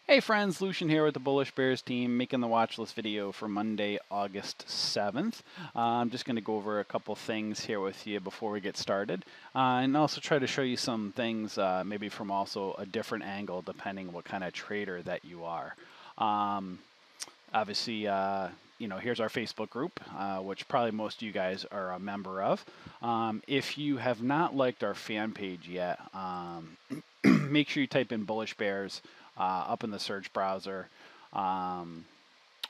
Hey friends, Lucian here with the Bullish Bears team, making the watch list video for Monday, August 7th. I'm just going to go over a couple things here with you before we get started, and also try to show you some things maybe from also a different angle depending what kind of trader that you are. Um, Obviously, here's our Facebook group, which probably most of you guys are a member of. If you have not liked our fan page yet, make sure you type in Bullish Bears up in the search browser, um,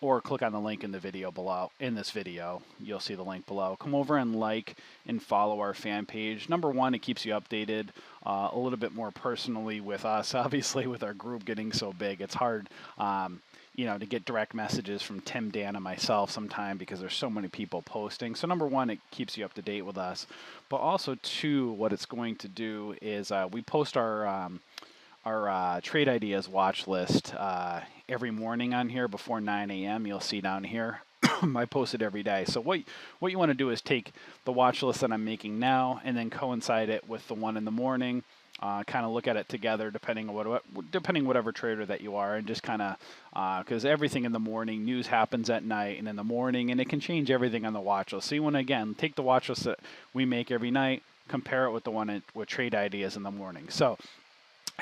or click on the link in the video below. In this video, you'll see the link below. Come over and like and follow our fan page. Number one, it keeps you updated a little bit more personally with us. Obviously, with our group getting so big, it's hard. To get direct messages from Tim, Dan, and myself sometime because there's so many people posting. So number one, it keeps you up to date with us. But also, two, what it's going to do is we post our trade ideas watch list every morning on here before 9 a.m. You'll see down here. I post it every day. So what you want to do is take the watch list that I'm making now and then coincide it with the one in the morning. Kind of look at it together, depending whatever trader that you are, and just kind of because everything in the morning, news happens at night and in the morning, and it can change everything on the watch list. So you want to again take the watch list that we make every night, compare it with the one with trade ideas in the morning. So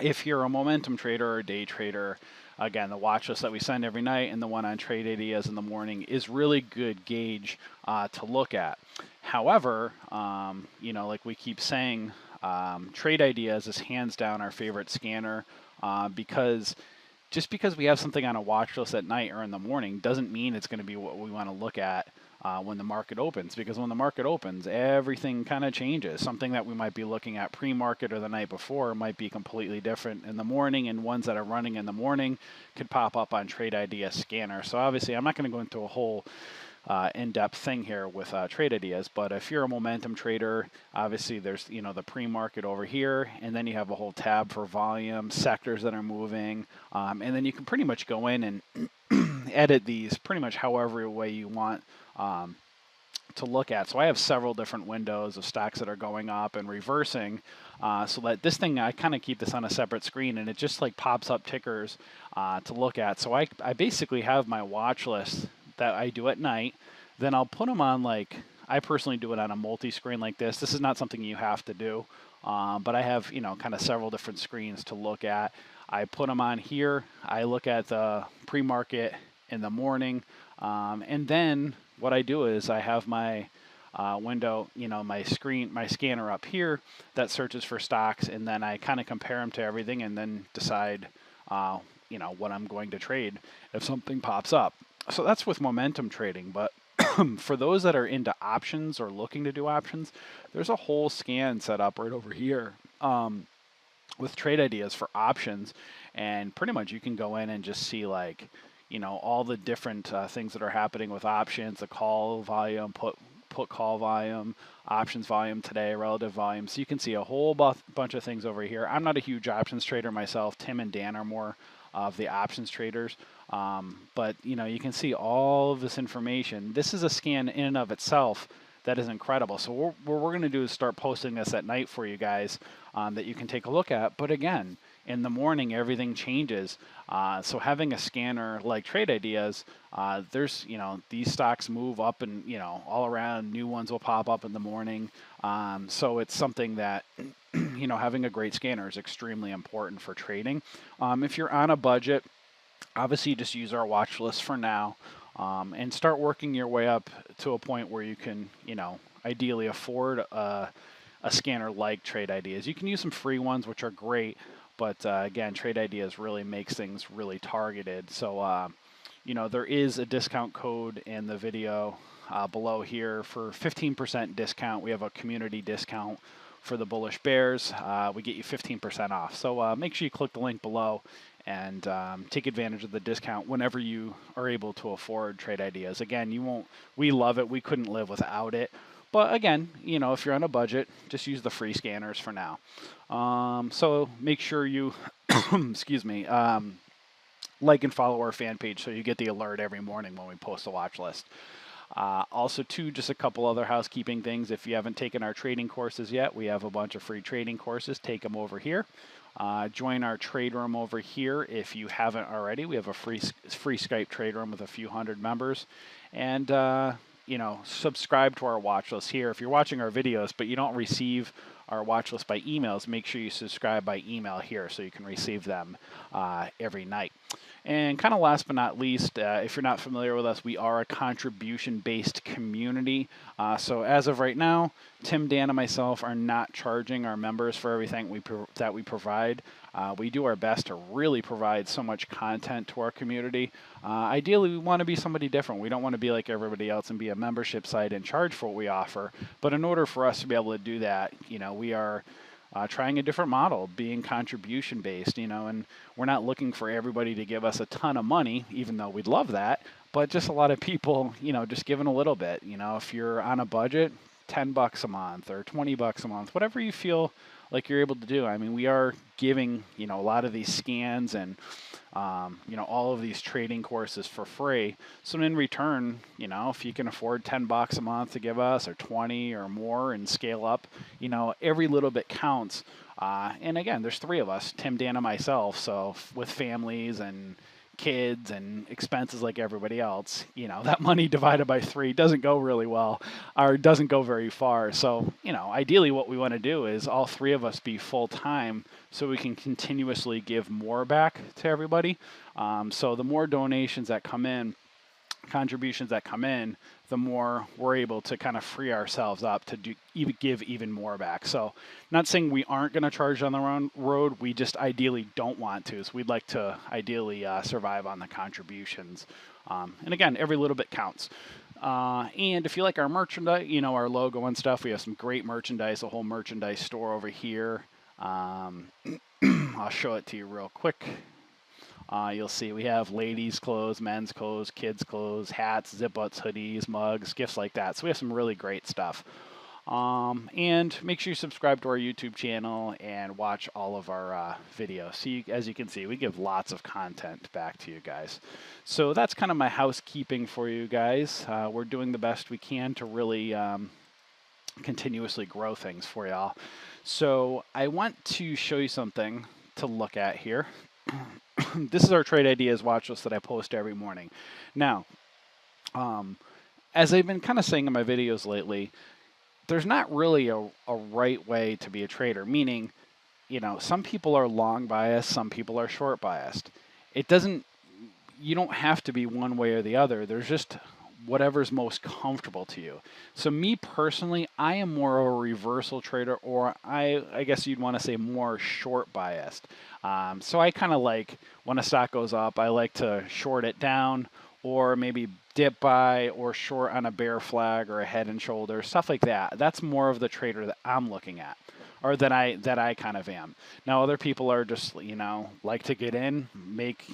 if you're a momentum trader or a day trader, again, the watch list that we send every night and the one on trade ideas in the morning is really good gauge to look at. However, like we keep saying, trade ideas is hands down our favorite scanner because just because we have something on a watch list at night or in the morning doesn't mean it's going to be what we want to look at when the market opens, because when the market opens, everything kind of changes. Something that we might be looking at pre-market or the night before might be completely different in the morning, and ones that are running in the morning could pop up on Trade Idea Scanner. So obviously, I'm not going to go into a whole in-depth thing here with trade ideas, but if you're a momentum trader, obviously there's the pre-market over here, and then you have a whole tab for volume, sectors that are moving, and then you can pretty much go in and edit these pretty much however way you want to look at. So I have several different windows of stocks that are going up and reversing, so that this thing, I kind of keep this on a separate screen, and it just like pops up tickers to look at. So I basically have my watch list that I do at night. Then I'll put them on, like, I personally do it on a multi-screen like this. This is not something you have to do, but I have kind of several different screens to look at. I put them on here. I look at the pre-market in the morning, and then what I do is I have my window, my screen, my scanner up here that searches for stocks, and then I kind of compare them to everything and then decide, what I'm going to trade if something pops up. So that's with momentum trading, but for those that are into options or looking to do options, there's a whole scan set up right over here with trade ideas for options, and pretty much you can go in and just see like all the different things that are happening with options, the call volume, put call volume, options volume today, relative volume. So you can see a whole bunch of things over here. I'm not a huge options trader myself. Tim and Dan are more of the options traders. But you can see all of this information. This is a scan in and of itself that is incredible. So what we're going to do is start posting this at night for you guys that you can take a look at. But again, in the morning, everything changes. So having a scanner like Trade Ideas, there's, these stocks move up and, all around. New ones will pop up in the morning. So it's something that, having a great scanner is extremely important for trading. If you're on a budget, obviously just use our watch list for now, and start working your way up to a point where you can, ideally afford a scanner like Trade Ideas. You can use some free ones, which are great, but again, Trade Ideas really makes things really targeted. So, there is a discount code in the video below here for 15% discount. We have a community discount for the Bullish Bears. We get you 15% off. So make sure you click the link below and take advantage of the discount whenever you are able to afford Trade Ideas. Again, we love it. We couldn't live without it. But again, if you're on a budget, just use the free scanners for now. So make sure you, excuse me, like and follow our fan page so you get the alert every morning when we post a watch list. Also, too, just a couple other housekeeping things. If you haven't taken our trading courses yet, we have a bunch of free trading courses. Take them over here. Join our trade room over here if you haven't already. We have a free Skype trade room with a few hundred members. And subscribe to our watch list here. If you're watching our videos but you don't receive our watch list by emails, make sure you subscribe by email here so you can receive them every night. And kind of last but not least, if you're not familiar with us, we are a contribution-based community. So as of right now, Tim, Dan, and myself are not charging our members for everything that we provide. We do our best to really provide so much content to our community. Ideally, we want to be somebody different. We don't want to be like everybody else and be a membership site and charge for what we offer. But in order for us to be able to do that, we are trying a different model, being contribution based, and we're not looking for everybody to give us a ton of money, even though we'd love that, but just a lot of people, just giving a little bit. If you're on a budget, $10 a month or $20 a month, whatever you feel like you're able to do. I mean, we are giving, a lot of these scans and, all of these trading courses for free. So in return, if you can afford $10 a month to give us or 20 or more and scale up, every little bit counts. And again, there's three of us, Tim, Dan, and myself. So with families and kids and expenses like everybody else, that money divided by 3 doesn't go really well or doesn't go very far. So, ideally what we want to do is all 3 of us be full time so we can continuously give more back to everybody. So the more donations that come in, contributions that come in, the more we're able to kind of free ourselves up to give even more back. So not saying we aren't going to charge on the road, we just ideally don't want to. So we'd like to ideally survive on the contributions. And again, every little bit counts. And if you like our merchandise, our logo and stuff, we have some great merchandise, a whole merchandise store over here. I'll show it to you real quick. You'll see we have ladies' clothes, men's clothes, kids' clothes, hats, zip-ups, hoodies, mugs, gifts like that. So we have some really great stuff. And make sure you subscribe to our YouTube channel and watch all of our videos. So as you can see, we give lots of content back to you guys. So that's kind of my housekeeping for you guys. We're doing the best we can to really continuously grow things for y'all. So I want to show you something to look at here. This is our trade ideas watch list that I post every morning. Now, as I've been kind of saying in my videos lately, there's not really a right way to be a trader, meaning, some people are long biased, some people are short biased. You don't have to be one way or the other. There's just whatever's most comfortable to you. So me personally, I am more of a reversal trader, or I guess you'd want to say more short biased. So I kind of like when a stock goes up, I like to short it down or maybe dip buy or short on a bear flag or a head and shoulder, stuff like that. That's more of the trader that I'm looking at, or that I kind of am. Now other people are just, like to get in, make,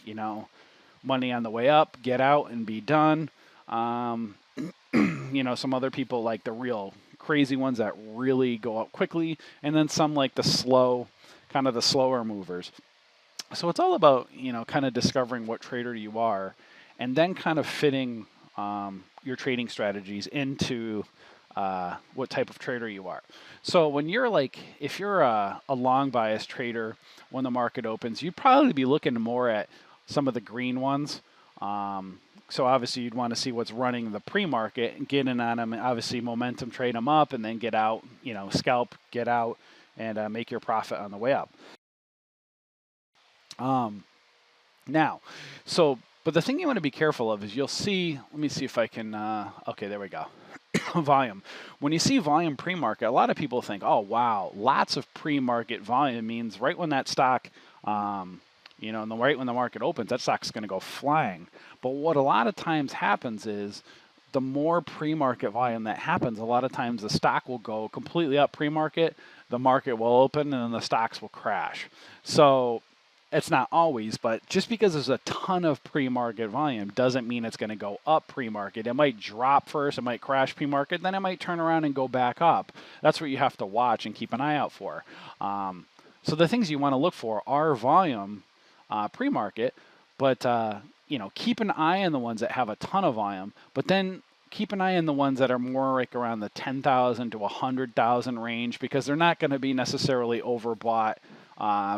money on the way up, get out and be done. Some other people like the real crazy ones that really go up quickly, and then some like the slower movers. So it's all about, kind of discovering what trader you are and then kind of fitting your trading strategies into what type of trader you are. So when if you're a long bias trader, when the market opens, you'd probably be looking more at some of the green ones. So obviously you'd want to see what's running the pre-market and get in on them, and obviously momentum trade them up and then get out, scalp, get out, and make your profit on the way up. But the thing you want to be careful of is you'll see, let me see if I can, okay, there we go. Volume. When you see volume pre-market, a lot of people think, oh, wow, lots of pre-market volume means right when that stock, right when the market opens, that stock's going to go flying. But what a lot of times happens is the more pre-market volume that happens, a lot of times the stock will go completely up pre-market, the market will open, and then the stocks will crash. So it's not always, but just because there's a ton of pre-market volume doesn't mean it's going to go up pre-market. It might drop first, it might crash pre-market, then it might turn around and go back up. That's what you have to watch and keep an eye out for. So the things you want to look for are volume pre-market, but keep an eye on the ones that have a ton of volume, but then keep an eye on the ones that are more like around the 10,000 to 100,000 range, because they're not going to be necessarily overbought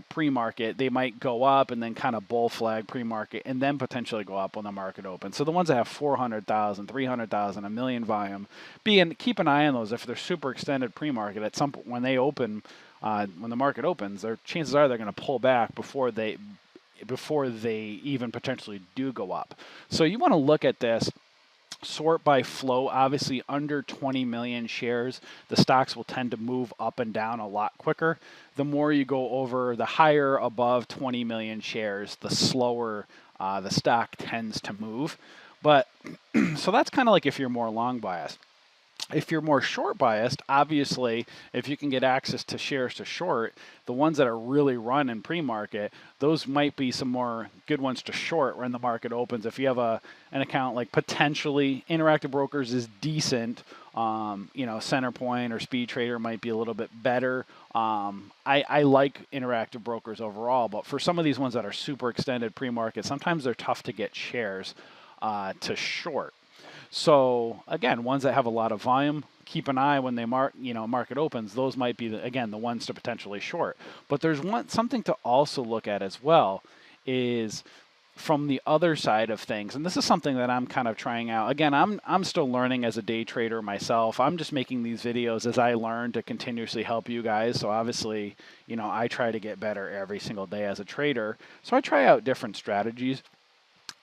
pre-market, they might go up and then kind of bull flag pre-market and then potentially go up when the market opens. So the ones that have 400,000, 300,000, a million volume, keep an eye on those. If they're super extended pre-market, at some point when they open, when the market opens, their chances are they're going to pull back before they even potentially do go up. So you want to look at this. Sort by flow. Obviously, under 20 million shares, the stocks will tend to move up and down a lot quicker. The more you go over, the higher above 20 million shares, the slower the stock tends to move. But so that's kind of like if you're more long biased. If you're more short biased, obviously, if you can get access to shares to short, the ones that are really run in pre-market, those might be some more good ones to short when the market opens. If you have an account like potentially Interactive Brokers is decent, Centerpoint or Speed Trader might be a little bit better. I like Interactive Brokers overall, but for some of these ones that are super extended pre-market, sometimes they're tough to get shares to short. So again, ones that have a lot of volume, keep an eye when they market opens. Those might be the ones to potentially short. But there's something to also look at as well is from the other side of things, and this is something that I'm kind of trying out. Again, I'm still learning as a day trader myself. I'm just making these videos as I learn to continuously help you guys. So obviously, I try to get better every single day as a trader. So I try out different strategies.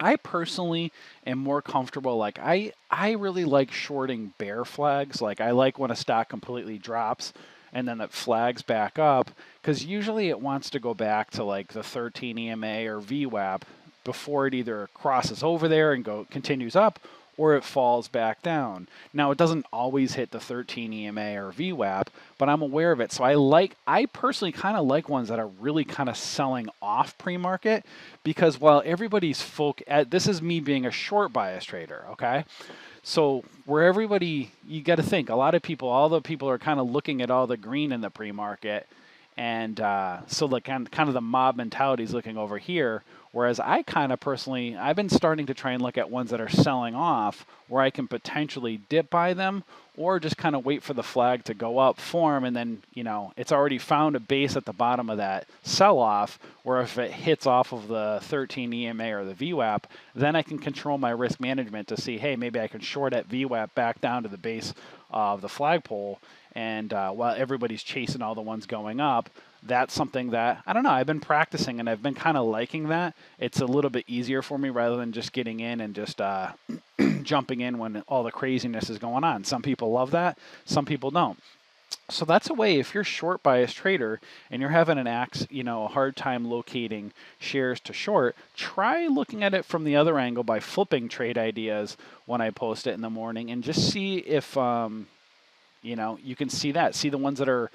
I personally am more comfortable, like I really like shorting bear flags. Like I like when a stock completely drops and then it flags back up, because usually it wants to go back to like the 13 EMA or VWAP before it either crosses over there and continues up, or it falls back down. Now, it doesn't always hit the 13 EMA or VWAP, but I'm aware of it. So I personally kind of like ones that are really kind of selling off pre-market, because while everybody's this is me being a short bias trader, okay? So where you got to think, all the people are kind of looking at all the green in the pre-market, and so the kind of the mob mentality is looking over here. Whereas I kind of personally, I've been starting to try and look at ones that are selling off, where I can potentially dip buy them, or just kind of wait for the flag to go up, form, and then, it's already found a base at the bottom of that sell-off, where if it hits off of the 13 EMA or the VWAP, then I can control my risk management to see, hey, maybe I can short at VWAP back down to the base of the flagpole, and while everybody's chasing all the ones going up. That's something that, I don't know, I've been practicing and I've been kind of liking that. It's a little bit easier for me rather than just getting in and just jumping in when all the craziness is going on. Some people love that, some people don't. So that's a way, if you're short bias trader and you're having a hard time locating shares to short, try looking at it from the other angle by flipping trade ideas when I post it in the morning, and just see if you can see the ones that are,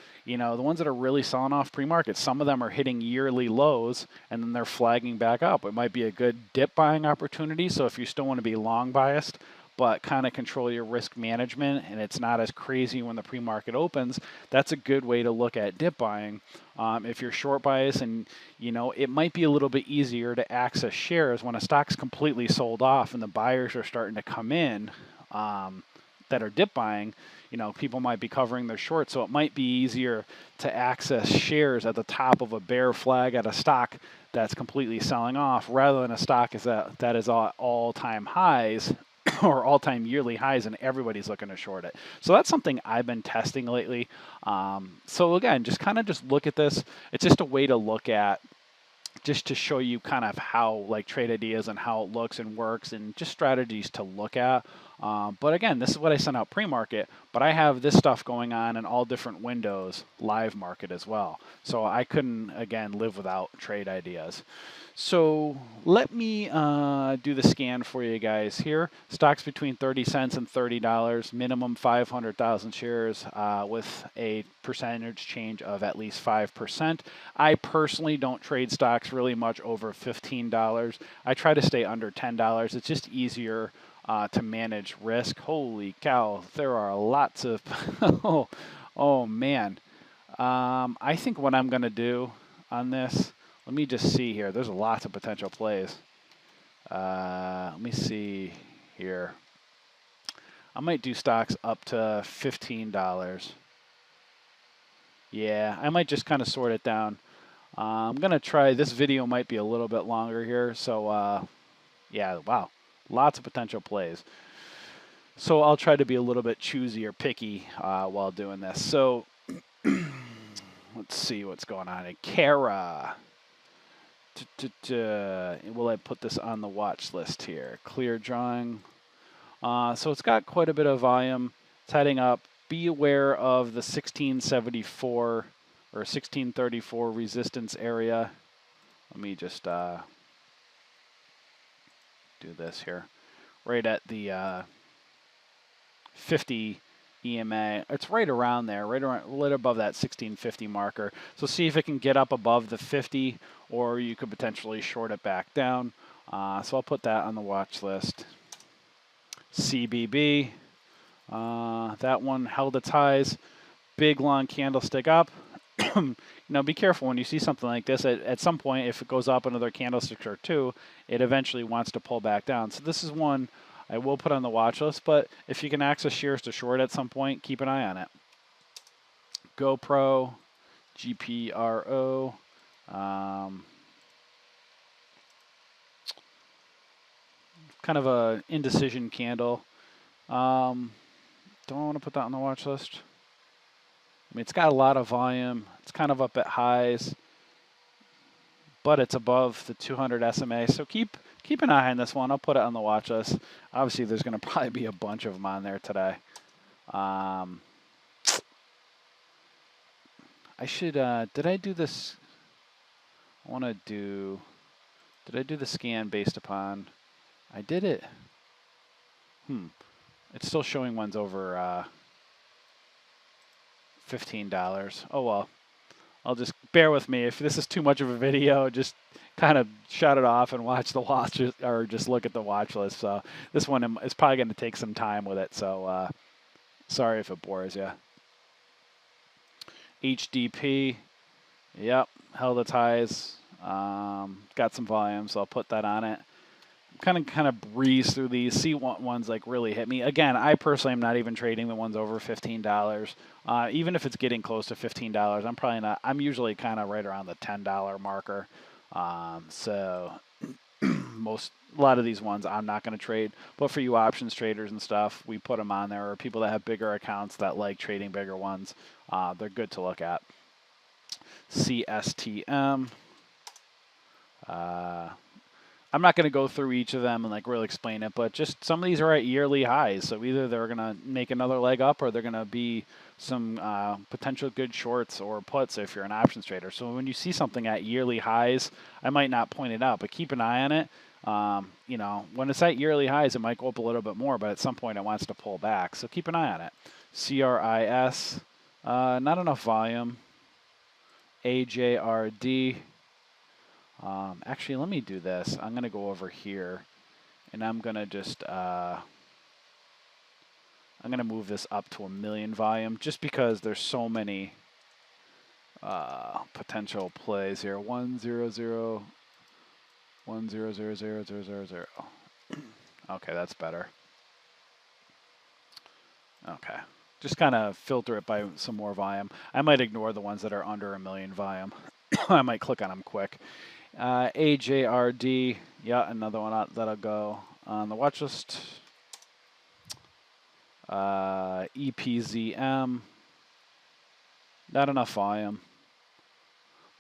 really selling off pre-market. Some of them are hitting yearly lows and then they're flagging back up. It might be a good dip buying opportunity. So if you still want to be long biased, but kind of control your risk management and it's not as crazy when the pre-market opens, that's a good way to look at dip buying. If you're short bias and, it might be a little bit easier to access shares when a stock's completely sold off and the buyers are starting to come in that are dip buying. People might be covering their short, so it might be easier to access shares at the top of a bear flag at a stock that's completely selling off, rather than a stock that is all-time highs or all-time yearly highs, and everybody's looking to short it. So that's something I've been testing lately. So again, just look at this. It's just a way to look at, just to show you kind of how trade ideas and how it looks and works, and just strategies to look at. But again, this is what I sent out pre-market, but I have this stuff going on in all different windows, live market as well. So I couldn't, again, live without trade ideas. So let me do the scan for you guys here. Stocks between 30 cents and $30, minimum 500,000 shares with a percentage change of at least 5%. I personally don't trade stocks really much over $15. I try to stay under $10. It's just easier to manage risk. Holy cow, there are lots of, oh man. I think what I'm going to do on this, let me just see here. There's lots of potential plays. Let me see here. I might do stocks up to $15. Yeah, I might just kind of sort it down. I'm going to try, this video might be a little bit longer here. So yeah, wow, lots of potential plays. So I'll try to be a little bit choosy or picky while doing this. So let's see what's going on in Kara. Will I put this on the watch list here? Clear drawing. So it's got quite a bit of volume. It's heading up. Be aware of the 1674 or 1634 resistance area. Let me just do this here. Right at the 50 EMA. It's right around there, right above that 1650 marker. So see if it can get up above the 50, or you could potentially short it back down. So I'll put that on the watch list. CBB, that one held its highs. Big long candlestick up. Be careful when you see something like this. At some point, if it goes up another candlestick or two, it eventually wants to pull back down. So this is one I will put on the watch list, but if you can access shares to short at some point, keep an eye on it. GoPro, GPRO. Kind of a indecision candle. Don't want to put that on the watch list. I mean, it's got a lot of volume. It's kind of up at highs, but it's above the 200 SMA. So keep an eye on this one. I'll put it on the watch list. Obviously, there's going to probably be a bunch of them on there today. I should, did I do this? Did I do the scan based upon, I did it. It's still showing ones over $15. Oh, well. I'll just bear with me. If this is too much of a video, just kind of shut it off and watch the watch, or just look at the watch list. So this one is probably going to take some time with it. So sorry if it bores you. HDP, yep, held its highs. Got some volume, so I'll put that on it. Kind of breeze through these, see what ones like really hit me. Again, I personally am not even trading the ones over $15. Even if it's getting close to $15, I'm probably not. I'm usually kind of right around the $10 marker. So a lot of these ones I'm not going to trade. But for you options traders and stuff, we put them on there. Or people that have bigger accounts that like trading bigger ones, they're good to look at. CSTM. I'm not going to go through each of them and like really explain it, but just some of these are at yearly highs. So either they're going to make another leg up, or they're going to be some potential good shorts or puts if you're an options trader. So when you see something at yearly highs, I might not point it out, but keep an eye on it. When it's at yearly highs, it might go up a little bit more, but at some point it wants to pull back. So keep an eye on it. CRIS, not enough volume. AJRD. Actually, let me do this. I'm going to go over here, and I'm going to just, I'm going to move this up to 1 million volume, just because there's so many potential plays here. 100, 1000000. Okay, that's better. Okay. Just kind of filter it by some more volume. I might ignore the ones that are under 1 million volume. I might click on them quick. AJRD, yeah, another one that'll go on the watch list. EPZM, not enough volume.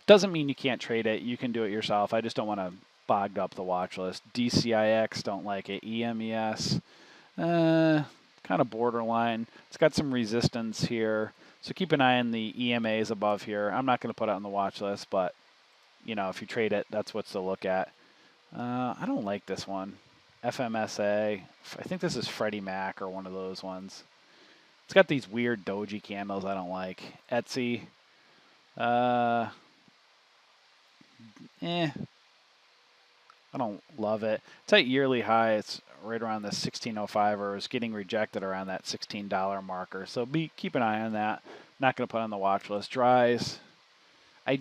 Doesn't mean you can't trade it. You can do it yourself. I just don't want to bog up the watch list. DCIX, don't like it. EMES, kind of borderline. It's got some resistance here. So keep an eye on the EMAs above here. I'm not going to put it on the watch list, but if you trade it, that's what's to look at. I don't like this one. FMSA. I think this is Freddie Mac or one of those ones. It's got these weird doji candles I don't like. Etsy. I don't love it. It's at yearly high. It's right around the 1605, or it's getting rejected around that $16 marker. So keep an eye on that. Not going to put on the watch list. Dries. I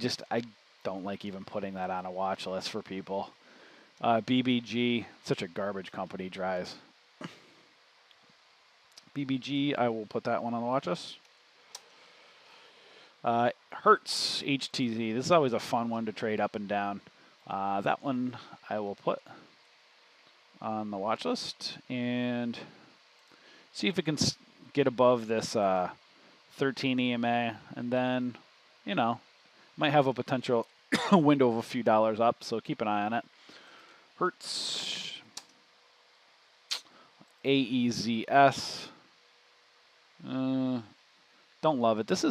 don't like even putting that on a watch list for people. BBG, such a garbage company, Dries. BBG, I will put that one on the watch list. Hertz HTZ. This is always a fun one to trade up and down. That one I will put on the watch list and see if it can get above this 13 EMA, and then, you know, might have a potential window of a few dollars up, so keep an eye on it. Hertz, AEZS. Don't love it. This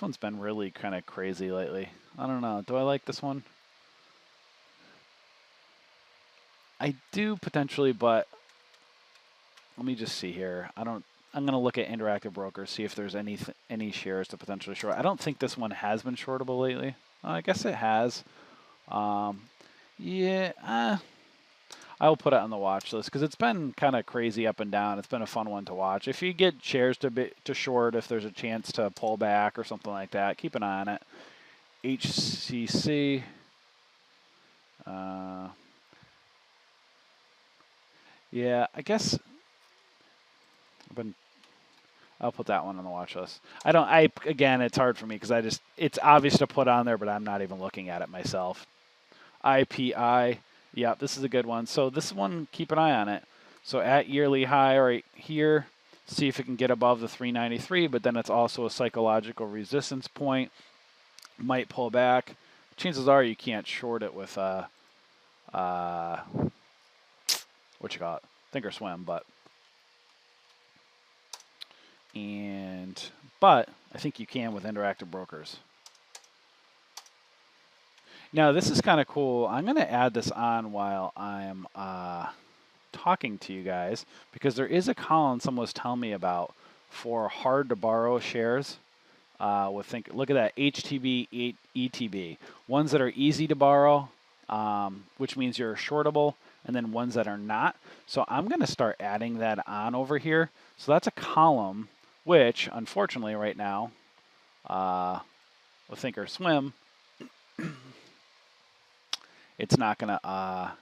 one's been really kind of crazy lately. I don't know. Do I like this one? I do potentially, but let me just see here. I'm going to look at Interactive Brokers, see if there's any shares to potentially short. I don't think this one has been shortable lately. I guess it has. Yeah, I'll put it on the watch list because it's been kind of crazy up and down. It's been a fun one to watch. If you get shares to short, if there's a chance to pull back or something like that, keep an eye on it. HCC. Yeah, I guess I'll put that one on the watch list. Again, it's hard for me because it's obvious to put on there, but I'm not even looking at it myself. IPI, yeah, this is a good one. So this one, keep an eye on it. So at yearly high right here, see if it can get above the 393, but then it's also a psychological resistance point. Might pull back. Chances are you can't short it with what you call it, ThinkorSwim, but I think you can with Interactive Brokers. Now this is kind of cool. I'm going to add this on while I'm talking to you guys because there is a column someone was telling me about for hard to borrow shares. Look at that, HTB, ETB, ones that are easy to borrow, which means you're shortable, and then ones that are not. So I'm going to start adding that on over here. So that's a column, which unfortunately right now, with ThinkorSwim, it's not going to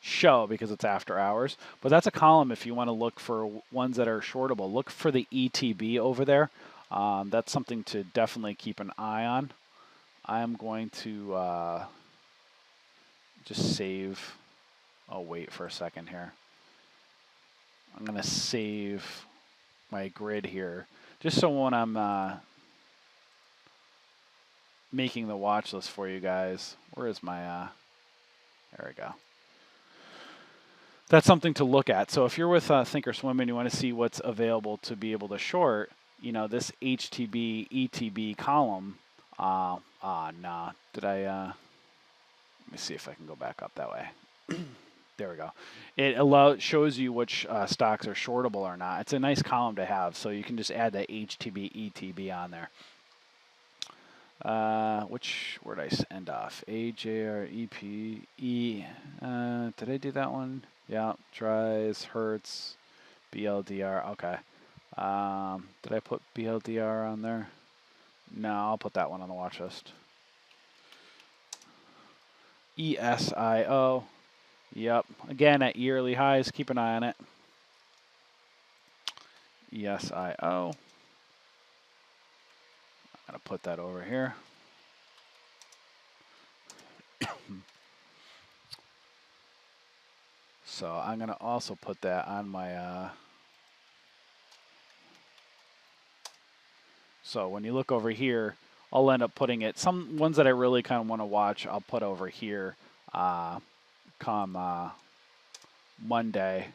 show because it's after hours. But that's a column if you want to look for ones that are shortable. Look for the ETB over there. That's something to definitely keep an eye on. I'm going to just save. I'll wait for a second here. I'm going to save my grid here just so when I'm making the watch list for you guys. Where is my, there we go. That's something to look at. So if you're with ThinkorSwim and you want to see what's available to be able to short, you know, this HTB, ETB column, nah, let me see if I can go back up that way. There we go. It shows you which stocks are shortable or not. It's a nice column to have, so you can just add that HTB, ETB on there. Where did I end off? AJREPE. Did I do that one? Yeah, tries, Hertz, BLDR. Okay. Did I put BLDR on there? No, I'll put that one on the watch list. ESIO. Yep. Again, at yearly highs, keep an eye on it. ESIO. I'm going to put that over here. So I'm going to also put that on my... So when you look over here, I'll end up putting it... Some ones that I really kind of want to watch, I'll put over here come Monday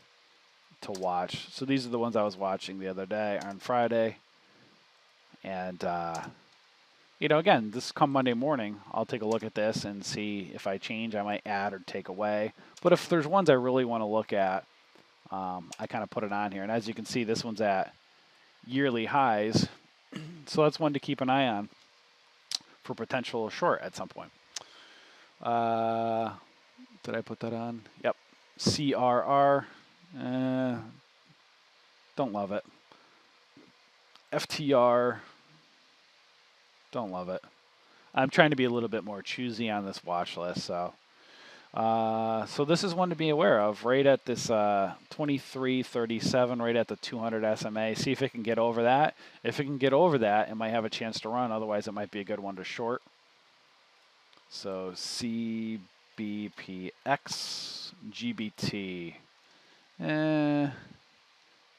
to watch. So these are the ones I was watching the other day on Friday. And... you know, again, this come Monday morning, I'll take a look at this and see if I change, I might add or take away. But if there's ones I really want to look at, I kind of put it on here. And as you can see, this one's at yearly highs. So that's one to keep an eye on for potential short at some point. Did I put that on? Yep. CRR. Don't love it. FTR. Don't love it. I'm trying to be a little bit more choosy on this watch list, so So this is one to be aware of, right at this 23.37, right at the 200 SMA. See if it can get over that. If it can get over that, it might have a chance to run. Otherwise, it might be a good one to short. So CBPX, GBT.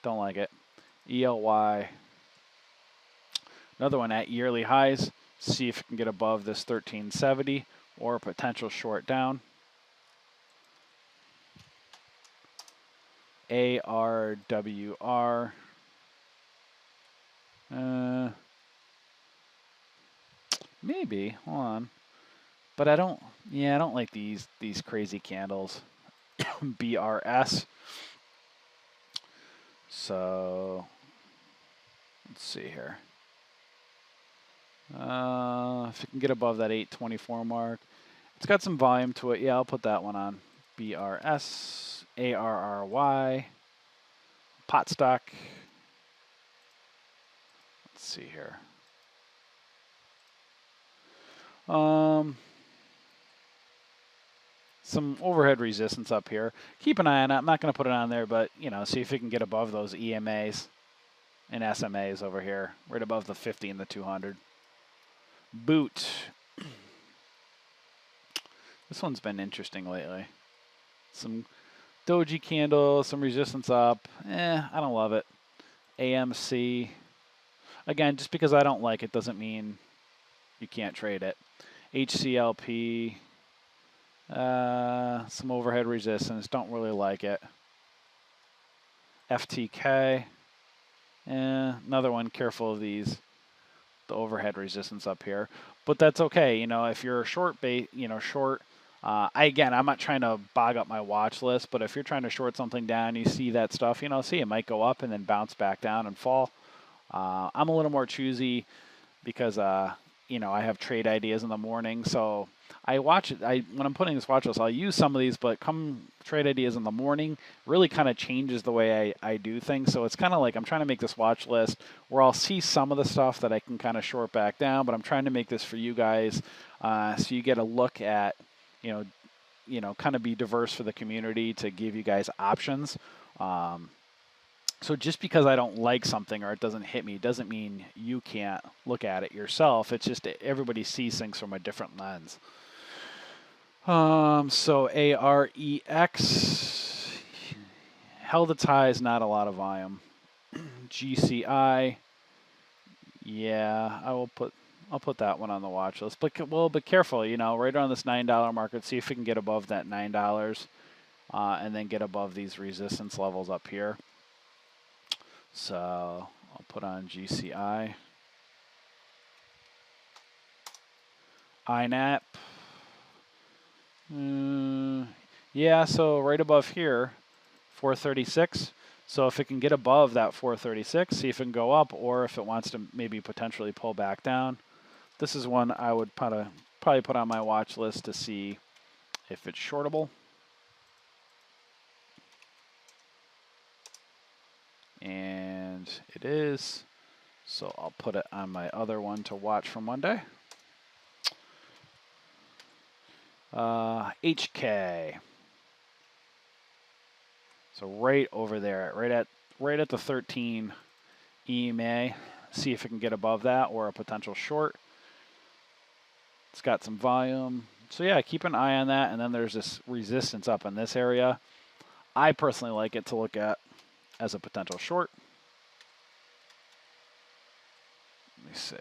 Don't like it. ELY. Another one at yearly highs. See if it can get above this 1370 or a potential short down. ARWR. Maybe. Hold on. But I don't. Yeah, I don't like these crazy candles. BRS. So let's see here. If it can get above that 824 mark, it's got some volume to it. Yeah, I'll put that one on. BRS, ARRY, pot stock. Let's see here. Some overhead resistance up here. Keep an eye on it. I'm not going to put it on there, but you know, see if it can get above those EMAs and SMAs over here, right above the 50 and the 200. Boot. This one's been interesting lately. Some doji candle, some resistance up. I don't love it. AMC. Again, just because I don't like it doesn't mean you can't trade it. HCLP. Some overhead resistance. Don't really like it. FTK. Another one. Careful of these. The overhead resistance up here. But that's okay. You know, if you're a short bait, you know, short. Again, I'm not trying to bog up my watch list, but if you're trying to short something down, you see that stuff, you know, see it might go up and then bounce back down and fall. I'm a little more choosy because, you know, I have trade ideas in the morning. So I watch it. When I'm putting this watch list, I'll use some of these, but come trade ideas in the morning really kind of changes the way I do things. So it's kind of like I'm trying to make this watch list where I'll see some of the stuff that I can kind of short back down, but I'm trying to make this for you guys so you get a look at, you know, kind of be diverse for the community to give you guys options. So just because I don't like something or it doesn't hit me doesn't mean you can't look at it yourself. It's just everybody sees things from a different lens. So AREX held its highs, not a lot of volume. GCI, yeah, I'll put that one on the watch list. But be careful, you know, right around this $9 market. See if it can get above that $9, and then get above these resistance levels up here. So I'll put on GCI. INAP. Yeah, so right above here, 436. So if it can get above that 436, see if it can go up, or if it wants to maybe potentially pull back down. This is one I would probably put on my watch list to see if it's shortable. And it is. So I'll put it on my other one to watch for Monday. HK. So right over there, right at the 13 EMA. See if it can get above that or a potential short. It's got some volume. So yeah, keep an eye on that. And then there's this resistance up in this area. I personally like it to look at as a potential short. Let me see.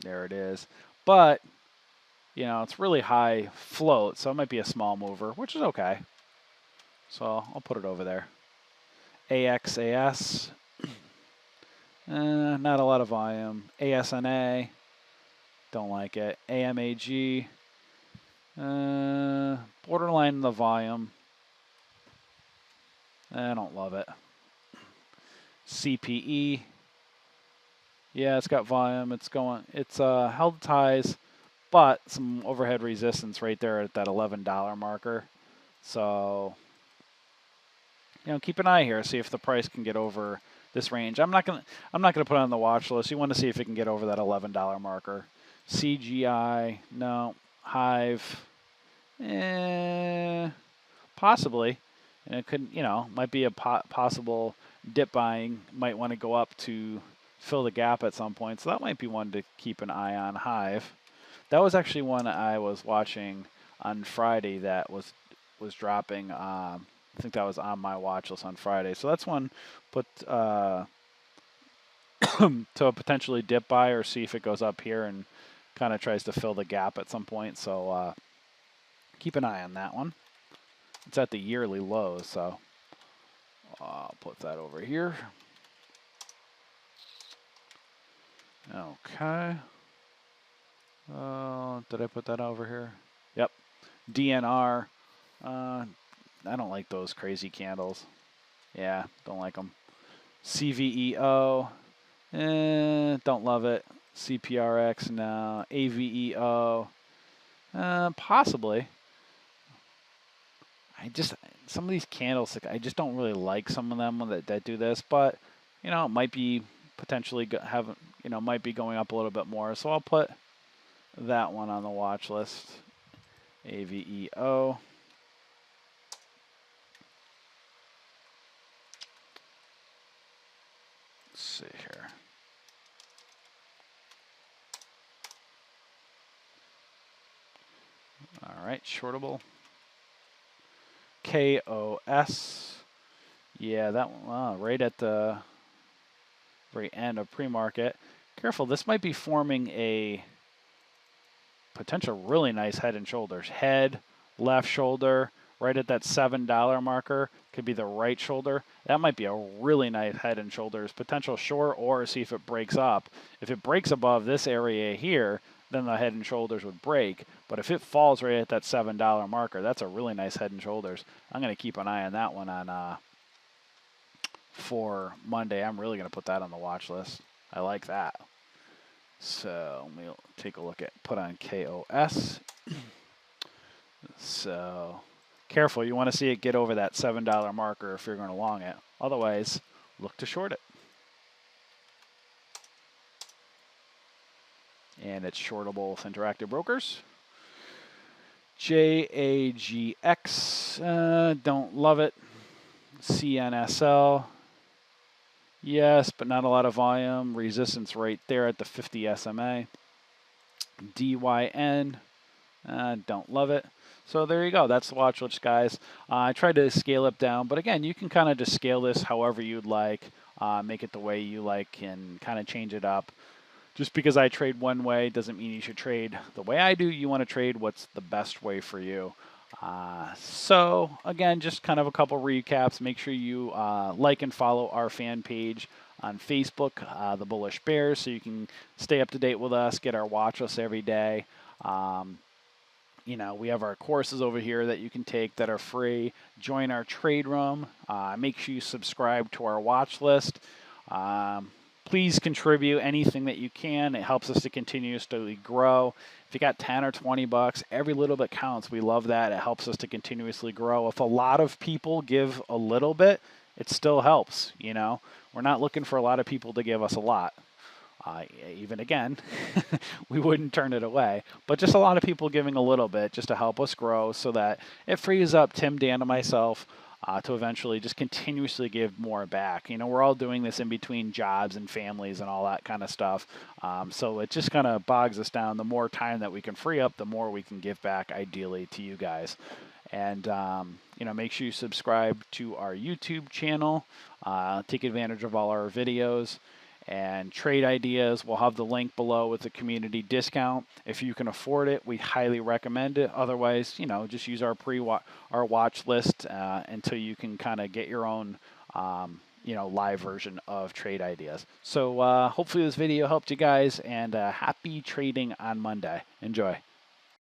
There it is. But, you know, it's really high float, so it might be a small mover, which is okay. So I'll put it over there. AXAS. Not a lot of volume. ASNA. Don't like it. AMAG. Borderline the volume. I don't love it. CPE. Yeah, it's got volume. It's held ties, but some overhead resistance right there at that $11 marker. So, you know, keep an eye here. See if the price can get over this range. I'm not gonna put it on the watch list. You want to see if it can get over that $11 marker. CGI, no. Hive, possibly. And it could, might be a possible dip buying. Might want to go up to fill the gap at some point. So that might be one to keep an eye on. Hive. That was actually one I was watching on Friday that was dropping. I think that was on my watch list on Friday. So that's one put to a potentially dip buy or see if it goes up here and kind of tries to fill the gap at some point. So keep an eye on that one. It's at the yearly low, so I'll put that over here. Okay. Did I put that over here? Yep. DNR. I don't like those crazy candles. Yeah, don't like them. CVEO. Don't love it. CPRX, no. AVEO. Possibly. Some of these candles, I just don't really like some of them that do this, but, it might be potentially might be going up a little bit more. So I'll put that one on the watch list. AVEO. Let's see here. All right, shortable. KOS. Yeah, that one, right at the very end of pre-market. Careful, this might be forming a potential really nice head and shoulders. Head, left shoulder, right at that $7 marker. Could be the right shoulder. That might be a really nice head and shoulders. Potential short, or see if it breaks up. If it breaks above this area here, then the head and shoulders would break. But if it falls right at that $7 marker, that's a really nice head and shoulders. I'm going to keep an eye on that one on for Monday. I'm really going to put that on the watch list. I like that. So let me take a look at put on KOS. So careful, you want to see it get over that $7 marker if you're going to long it. Otherwise, look to short it. And it's shortable with Interactive Brokers. JAGX, don't love it. CNSL, yes, but not a lot of volume. Resistance right there at the 50 SMA. DYN, don't love it. So there you go. That's the watch list, guys. I tried to scale it down, but again, you can kind of just scale this however you'd like. Make it the way you like and kind of change it up. Just because I trade one way doesn't mean you should trade the way I do. You want to trade what's the best way for you. So again, just kind of a couple recaps. Make sure you like and follow our fan page on Facebook, the Bullish Bears, so you can stay up to date with us, get our watch list every day. We have our courses over here that you can take that are free. Join our trade room. Make sure you subscribe to our watch list. Please contribute anything that you can. It helps us to continuously grow. If you got 10 or 20 bucks, every little bit counts. We love that. It helps us to continuously grow. If a lot of people give a little bit, it still helps. We're not looking for a lot of people to give us a lot. Even again, we wouldn't turn it away. But just a lot of people giving a little bit just to help us grow so that it frees up Tim, Dan, and myself to eventually just continuously give more back. We're all doing this in between jobs and families and all that kind of stuff. So it just kind of bogs us down. The more time that we can free up, the more we can give back, ideally, to you guys. And, make sure you subscribe to our YouTube channel. Take advantage of all our videos. And trade ideas, we'll have the link below with the community discount. If you can afford it, we highly recommend it. Otherwise, just use our watch list until you can kind of get your own, live version of trade ideas. So hopefully this video helped you guys, and happy trading on Monday. Enjoy.